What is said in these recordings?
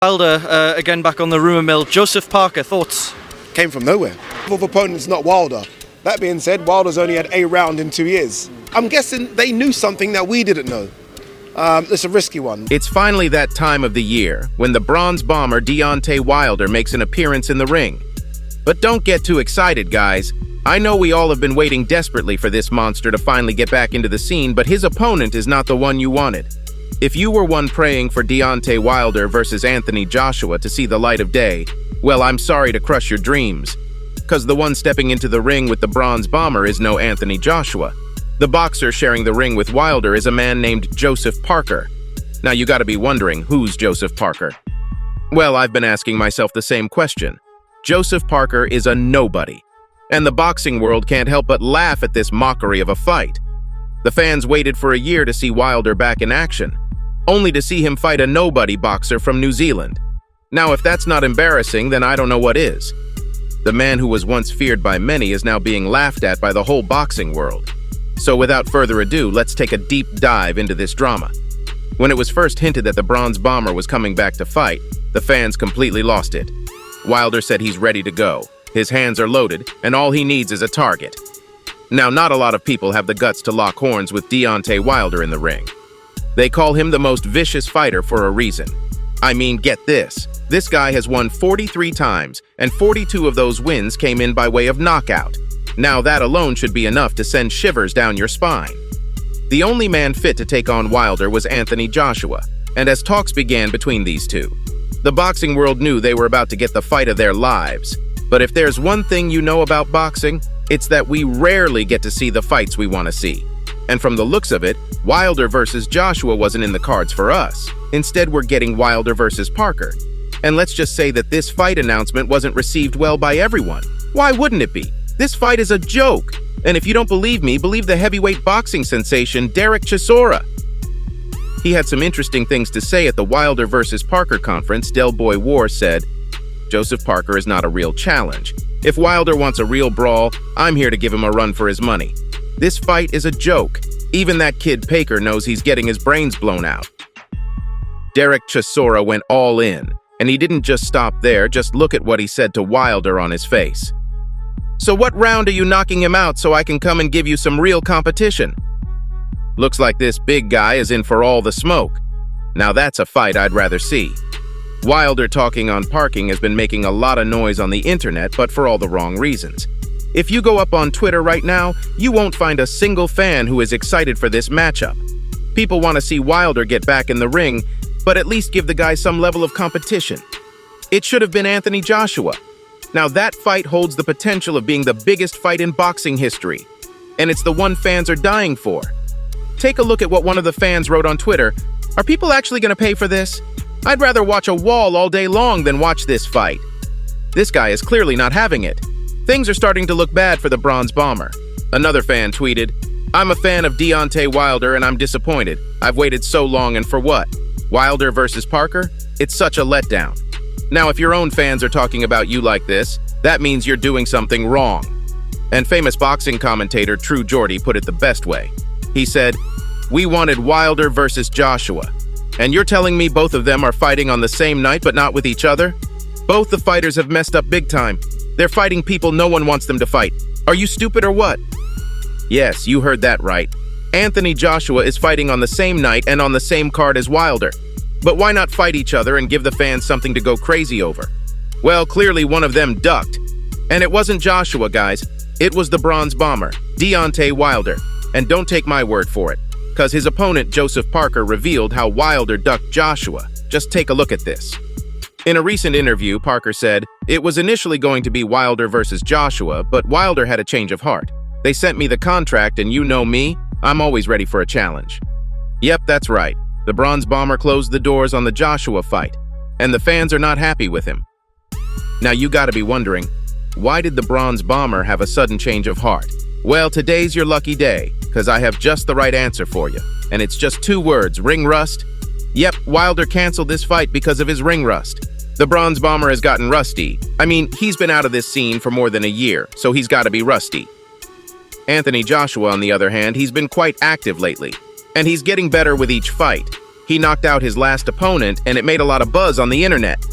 Wilder, again back on the rumour mill. Joseph Parker, thoughts? Came from nowhere. Of opponents, not Wilder. That being said, Wilder's only had a round in 2 years. I'm guessing they knew something that we didn't know. It's a risky one. It's finally that time of the year when the bronze bomber Deontay Wilder makes an appearance in the ring. But don't get too excited, guys. I know we all have been waiting desperately for this monster to finally get back into the scene, but his opponent is not the one you wanted. If you were one praying for Deontay Wilder versus Anthony Joshua to see the light of day, well, I'm sorry to crush your dreams. Because the one stepping into the ring with the bronze bomber is no Anthony Joshua. The boxer sharing the ring with Wilder is a man named Joseph Parker. Now you gotta be wondering, who's Joseph Parker? Well, I've been asking myself the same question. Joseph Parker is a nobody. And the boxing world can't help but laugh at this mockery of a fight. The fans waited for a year to see Wilder back in action, only to see him fight a nobody boxer from New Zealand. Now, if that's not embarrassing, then I don't know what is. The man who was once feared by many is now being laughed at by the whole boxing world. So without further ado, let's take a deep dive into this drama. When it was first hinted that the bronze bomber was coming back to fight, the fans completely lost it. Wilder said he's ready to go. His hands are loaded, and all he needs is a target. Now, not a lot of people have the guts to lock horns with Deontay Wilder in the ring. They call him the most vicious fighter for a reason. I mean, get this. This guy has won 43 times, and 42 of those wins came in by way of knockout. Now that alone should be enough to send shivers down your spine. The only man fit to take on Wilder was Anthony Joshua, and as talks began between these two, the boxing world knew they were about to get the fight of their lives. But if there's one thing you know about boxing, it's that we rarely get to see the fights we want to see. And from the looks of it, Wilder versus Joshua wasn't in the cards for us. Instead, we're getting Wilder versus Parker. And let's just say that this fight announcement wasn't received well by everyone. Why wouldn't it be? This fight is a joke. And if you don't believe me, believe the heavyweight boxing sensation Derek Chisora. He had some interesting things to say at the Wilder versus Parker conference. Del Boy War said, Joseph Parker is not a real challenge. If Wilder wants a real brawl, I'm here to give him a run for his money. This fight is a joke. Even that kid Paker knows he's getting his brains blown out. Derek Chisora went all in, and he didn't just stop there. Just look at what he said to Wilder on his face. So what round are you knocking him out so I can come and give you some real competition? Looks like this big guy is in for all the smoke. Now that's a fight I'd rather see. Wilder talking on parking has been making a lot of noise on the internet, but for all the wrong reasons. If you go up on Twitter right now, you won't find a single fan who is excited for this matchup. People want to see Wilder get back in the ring, but at least give the guy some level of competition. It should have been Anthony Joshua. Now that fight holds the potential of being the biggest fight in boxing history, and it's the one fans are dying for. Take a look at what one of the fans wrote on Twitter. Are people actually going to pay for this? I'd rather watch a wall all day long than watch this fight. This guy is clearly not having it. Things are starting to look bad for the bronze bomber. Another fan tweeted, I'm a fan of Deontay Wilder and I'm disappointed. I've waited so long and for what? Wilder versus Parker? It's such a letdown. Now, if your own fans are talking about you like this, that means you're doing something wrong. And famous boxing commentator True Geordie put it the best way. He said, we wanted Wilder versus Joshua. And you're telling me both of them are fighting on the same night but not with each other? Both the fighters have messed up big time. They're fighting people no one wants them to fight. Are you stupid or what? Yes, you heard that right. Anthony Joshua is fighting on the same night and on the same card as Wilder. But why not fight each other and give the fans something to go crazy over? Well, clearly one of them ducked. And it wasn't Joshua, guys. It was the bronze bomber, Deontay Wilder. And don't take my word for it, because his opponent, Joseph Parker, revealed how Wilder ducked Joshua. Just take a look at this. In a recent interview, Parker said, it was initially going to be Wilder versus Joshua, but Wilder had a change of heart. They sent me the contract, and you know me, I'm always ready for a challenge. Yep, that's right. The bronze bomber closed the doors on the Joshua fight, and the fans are not happy with him. Now you gotta be wondering, why did the bronze bomber have a sudden change of heart? Well, today's your lucky day, because I have just the right answer for you. And it's just 2 words, ring rust. Yep, Wilder canceled this fight because of his ring rust. The bronze bomber has gotten rusty. I mean, he's been out of this scene for more than a year, so he's got to be rusty. Anthony Joshua, on the other hand, he's been quite active lately, and he's getting better with each fight. He knocked out his last opponent, and it made a lot of buzz on the internet.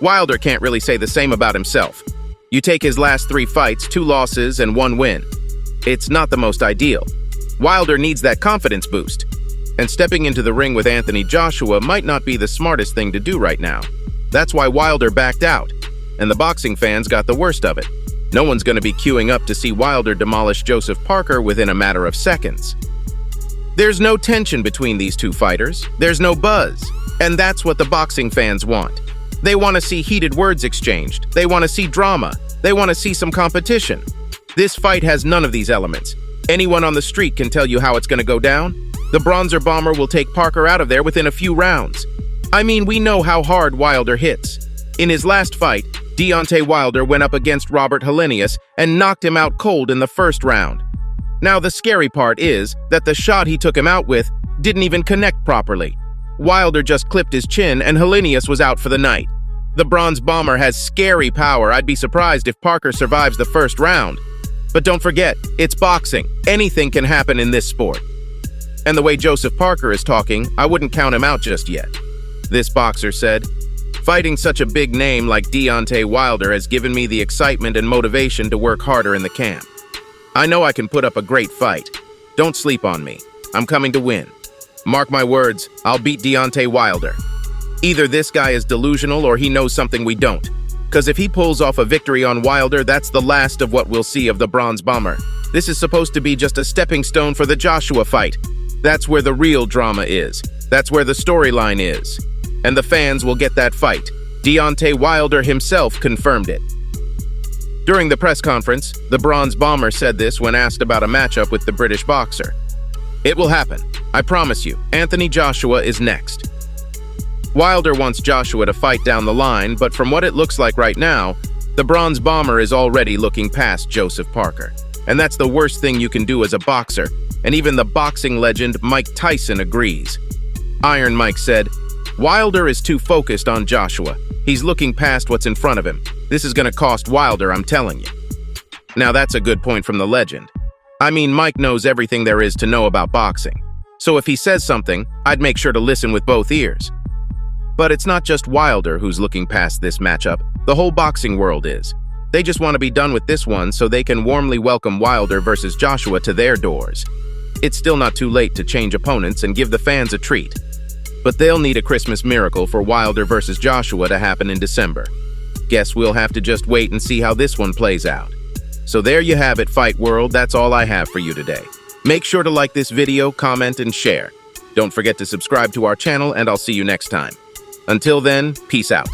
Wilder can't really say the same about himself. You take his last 3 fights, 2 losses and 1 win. It's not the most ideal. Wilder needs that confidence boost. And stepping into the ring with Anthony Joshua might not be the smartest thing to do right now. That's why Wilder backed out, and the boxing fans got the worst of it. No one's going to be queuing up to see Wilder demolish Joseph Parker within a matter of seconds. There's no tension between these 2 fighters. There's no buzz. And that's what the boxing fans want. They want to see heated words exchanged. They want to see drama. They want to see some competition. This fight has none of these elements. Anyone on the street can tell you how it's going to go down. The Bronzer Bomber will take Parker out of there within a few rounds. I mean, we know how hard Wilder hits. In his last fight, Deontay Wilder went up against Robert Helenius and knocked him out cold in the first round. Now, the scary part is that the shot he took him out with didn't even connect properly. Wilder just clipped his chin and Helenius was out for the night. The Bronze Bomber has scary power. I'd be surprised if Parker survives the first round. But don't forget, it's boxing. Anything can happen in this sport. And the way Joseph Parker is talking, I wouldn't count him out just yet. This boxer said, "Fighting such a big name like Deontay Wilder has given me the excitement and motivation to work harder in the camp. I know I can put up a great fight. Don't sleep on me. I'm coming to win. Mark my words, I'll beat Deontay Wilder." Either this guy is delusional or he knows something we don't. Because if he pulls off a victory on Wilder, that's the last of what we'll see of the Bronze Bomber. This is supposed to be just a stepping stone for the Joshua fight. That's where the real drama is. That's where the storyline is. And the fans will get that fight. Deontay Wilder himself confirmed it. During the press conference, the Bronze Bomber said this when asked about a matchup with the British boxer. "It will happen. I promise you, Anthony Joshua is next." Wilder wants Joshua to fight down the line, but from what it looks like right now, the Bronze Bomber is already looking past Joseph Parker. And that's the worst thing you can do as a boxer, and even the boxing legend Mike Tyson agrees. Iron Mike said, "Wilder is too focused on Joshua. He's looking past what's in front of him. This is going to cost Wilder, I'm telling you." Now that's a good point from the legend. I mean, Mike knows everything there is to know about boxing. So if he says something, I'd make sure to listen with both ears. But it's not just Wilder who's looking past this matchup. The whole boxing world is. They just want to be done with this one so they can warmly welcome Wilder versus Joshua to their doors. It's still not too late to change opponents and give the fans a treat. But they'll need a Christmas miracle for Wilder versus Joshua to happen in December. Guess we'll have to just wait and see how this one plays out. So there you have it, Fight World. That's all I have for you today. Make sure to like this video, comment, and share. Don't forget to subscribe to our channel, and I'll see you next time. Until then, peace out.